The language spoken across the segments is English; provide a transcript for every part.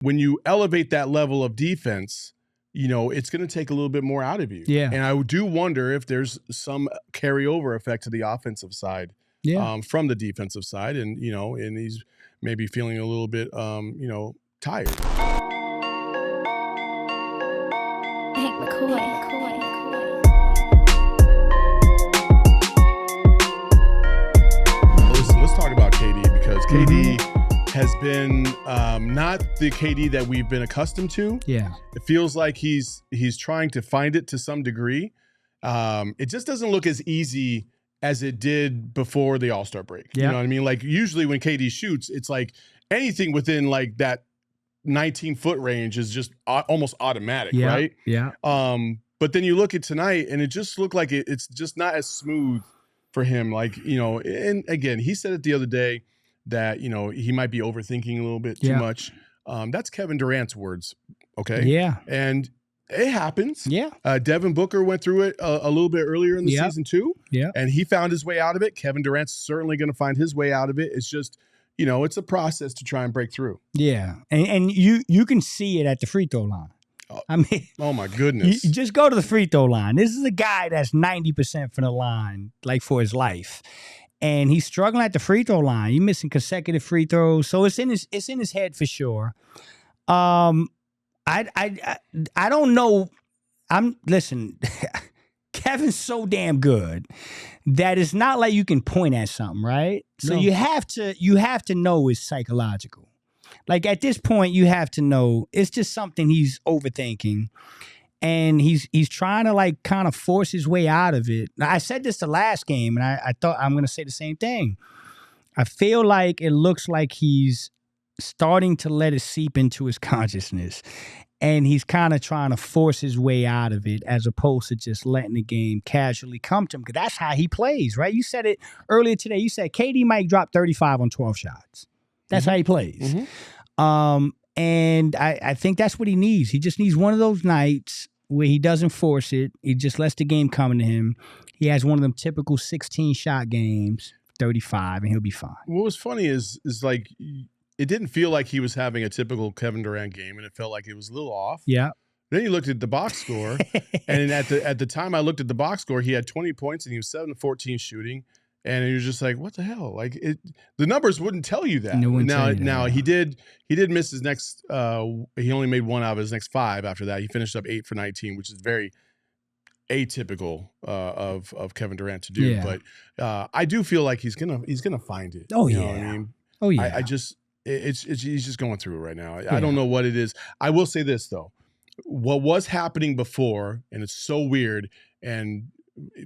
when you elevate that level of defense, it's going to take a little bit more out of you. Yeah. And I do wonder if there's some carryover effect to the offensive side from the defensive side. And, and he's maybe feeling a little bit, tired. Listen, let's talk about KD because KD has been not the KD that we've been accustomed to. Yeah. It feels like he's trying to find it to some degree. It just doesn't look as easy as it did before the All-Star break. Yeah. You know what I mean? Like usually when KD shoots, it's like anything within like that 19-foot range is just almost automatic, right? Yeah. But then you look at tonight and it just looked like it's just not as smooth for him. Like, and again, he said it the other day that, he might be overthinking a little bit too much. That's Kevin Durant's words. Okay. Yeah. And it happens. Yeah. Devin Booker went through it a little bit earlier in the season too. Yeah. And he found his way out of it. Kevin Durant's certainly going to find his way out of it. It's just, it's a process to try and break through. Yeah. And you can see it at the free throw line. I mean, oh my goodness. You just go to the free throw line. This is a guy that's 90% from the line, like for his life. And he's struggling at the free throw line. He's missing consecutive free throws. So it's in his head for sure. I don't know. Listen, Kevin's so damn good that it's not like you can point at something, right? So you have to know it's psychological. Like at this point, you have to know it's just something he's overthinking. And he's trying to like kind of force his way out of it. Now, I said this the last game, and I thought I'm going to say the same thing. I feel like it looks like he's starting to let it seep into his consciousness. And he's kind of trying to force his way out of it as opposed to just letting the game casually come to him. Because that's how he plays, right? You said it earlier today. You said KD might drop 35 on 12 shots. That's how he plays. And I think that's what he needs. He just needs one of those nights where he doesn't force it. He just lets the game come to him. He has one of them typical 16-shot games, 35, and he'll be fine. What was funny is like it didn't feel like he was having a typical Kevin Durant game, and it felt like it was a little off. Yeah. Then you looked at the box score, and at the time I looked at the box score, he had 20 points, and he was 7-14 shooting. And you're just like, what the hell? Like the numbers wouldn't tell you that. Now he did miss his next. He only made one out of his next 5. After that, he finished up 8 for 19, which is very atypical of Kevin Durant to do. Yeah. But I do feel like he's gonna find it. Oh, you yeah. know what I mean? Oh yeah. I just he's just going through it right now. I don't know what it is. I will say this though, what was happening before, and it's so weird. And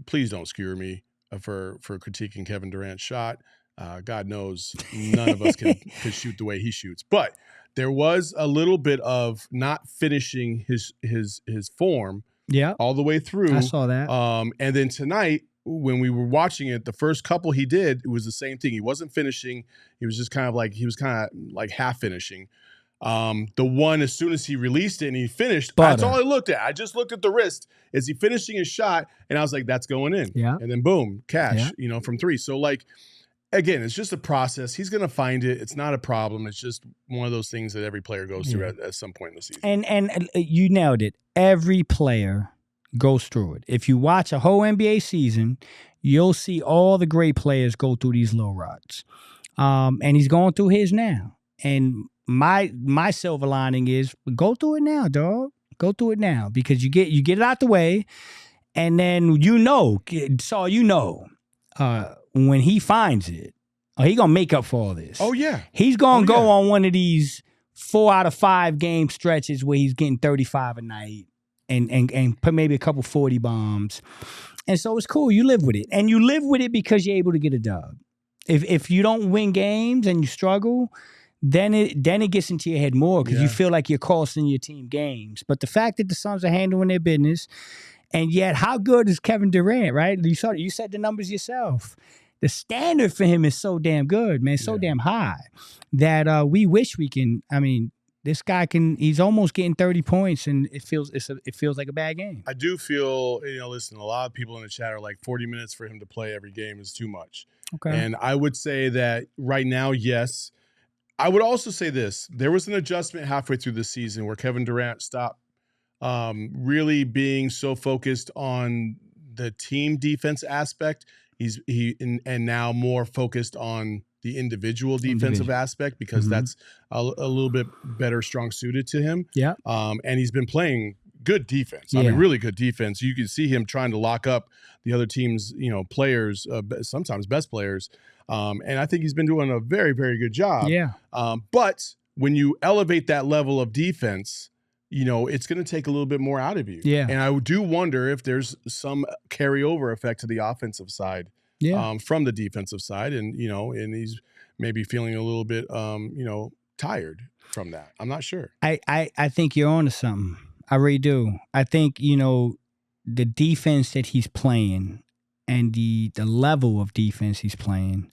please don't skewer me for critiquing Kevin Durant's shot. God knows none of us can shoot the way he shoots. But there was a little bit of not finishing his form all the way through. I saw that. And then tonight, when we were watching it, the first couple he did, it was the same thing. He wasn't finishing. He was just kind of like half finishing. The one, as soon as he released it and he finished, that's all I looked at. I just looked at the wrist. Is he finishing his shot? And I was like, that's going in. Yeah. And then boom, cash, from 3. So like, again, it's just a process. He's going to find it. It's not a problem. It's just one of those things that every player goes through at some point in the season. And you nailed it. Every player goes through it. If you watch a whole NBA season, you'll see all the great players go through these little ruts. And he's going through his now. And my silver lining is go through it now, dog. Go through it now because you get it out the way, and then Saul, when he finds it, he gonna make up for all this. Oh yeah, he's gonna go on one of these 4 out of 5 game stretches where he's getting 35 a night and put maybe a couple 40 bombs, and so it's cool. You live with it, and you live with it because you're able to get a dub. If you don't win games and you struggle, then it gets into your head more because you feel like you're costing your team games. But the fact that the Suns are handling their business, and yet how good is Kevin Durant, right? You said the numbers yourself. The standard for him is so damn good, man, so damn high that we wish we can. I mean, this guy he's almost getting 30 points, and it feels like a bad game. I do feel, listen, a lot of people in the chat are like 40 minutes for him to play every game is too much. Okay. And I would say that right now, yes. I would also say this. There was an adjustment halfway through the season where Kevin Durant stopped really being so focused on the team defense aspect. And now more focused on the individual defensive aspect because that's a little bit better strong suited to him. Yeah. And he's been playing good defense. Yeah. I mean, really good defense. You can see him trying to lock up the other team's, players, sometimes best players. And I think he's been doing a very, very good job. Yeah. But when you elevate that level of defense, it's going to take a little bit more out of you. Yeah. And I do wonder if there's some carryover effect to the offensive side from the defensive side. And, and he's maybe feeling a little bit, tired from that. I'm not sure. I think you're on to something. I really do. I think, the defense that he's playing and the level of defense he's playing,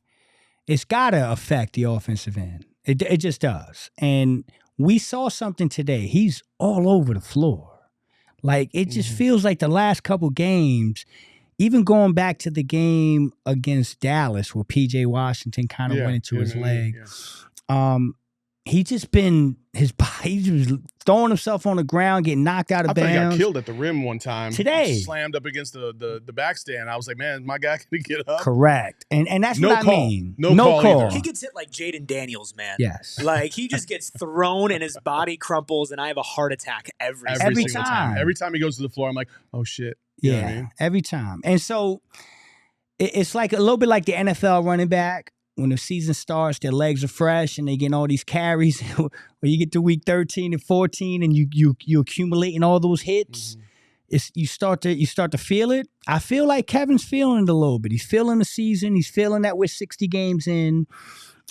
it's got to affect the offensive end. It just does. And we saw something today. He's all over the floor. Like, it just feels like the last couple games, even going back to the game against Dallas where P.J. Washington kind of went into his leg. Yeah. He just been his body. He was throwing himself on the ground, getting knocked out of bounds. I thought he got killed at the rim one time. Today, slammed up against the backstand. I was like, man, my guy can get up. Correct, and that's what I mean. No call. He gets hit like Jaden Daniels, man. Yes, like he just gets thrown and his body crumples, and I have a heart attack every single time. Every time he goes to the floor, I'm like, oh shit. You know what I mean? Every time. And so it's like a little bit like the NFL running back. When the season starts, their legs are fresh and they get all these carries. When you get to week 13 and 14 and you accumulating all those hits, you start to feel it. I feel like Kevin's feeling it a little bit. He's feeling the season. He's feeling that we're 60 games in.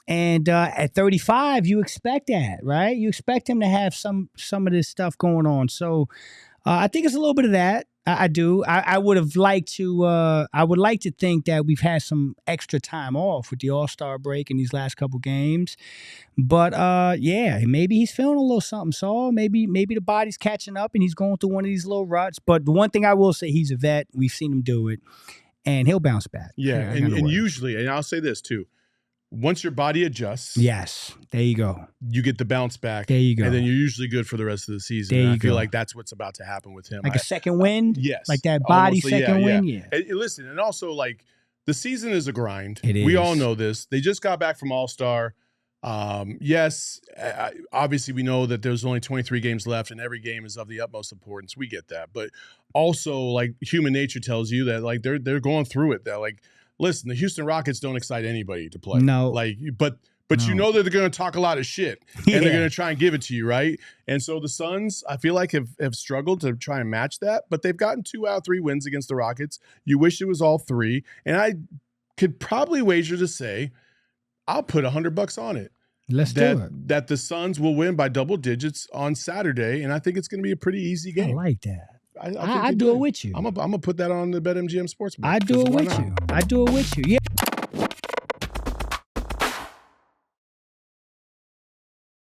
And at 35, you expect that, right? You expect him to have some of this stuff going on. So I think it's a little bit of that. I do. I would have liked to. I would like to think that we've had some extra time off with the All-Star break in these last couple games, but maybe he's feeling a little something. Saul, maybe the body's catching up and he's going through one of these little ruts. But the one thing I will say, he's a vet. We've seen him do it, and he'll bounce back. Yeah, and usually, and I'll say this too. Once your body adjusts, yes, there you go. You get the bounce back. There you go. And then you're usually good for the rest of the season. There you I feel go. like that's what's about to happen with him. Like a second wind? Yes. Like that body almost, second wind? Yeah. And listen, and also like the season is a grind. It is. We all know this. They just got back from All-Star. Yes, obviously we know that there's only 23 games left and every game is of the utmost importance. We get that. But also like human nature tells you that like they're going through it. That like, listen, the Houston Rockets don't excite anybody to play. No. Like, but you know that they're going to talk a lot of shit and they're going to try and give it to you, right? And so the Suns, I feel like, have struggled to try and match that, but they've gotten 2 out of 3 wins against the Rockets. You wish it was all 3. And I could probably wager to say, I'll put $100 on it. Let's do it. That the Suns will win by double digits on Saturday, and I think it's going to be a pretty easy game. I like that. I do it with you. I'm gonna put that on the BetMGM Sportsbook. I do it with you. I do it with you. Yeah.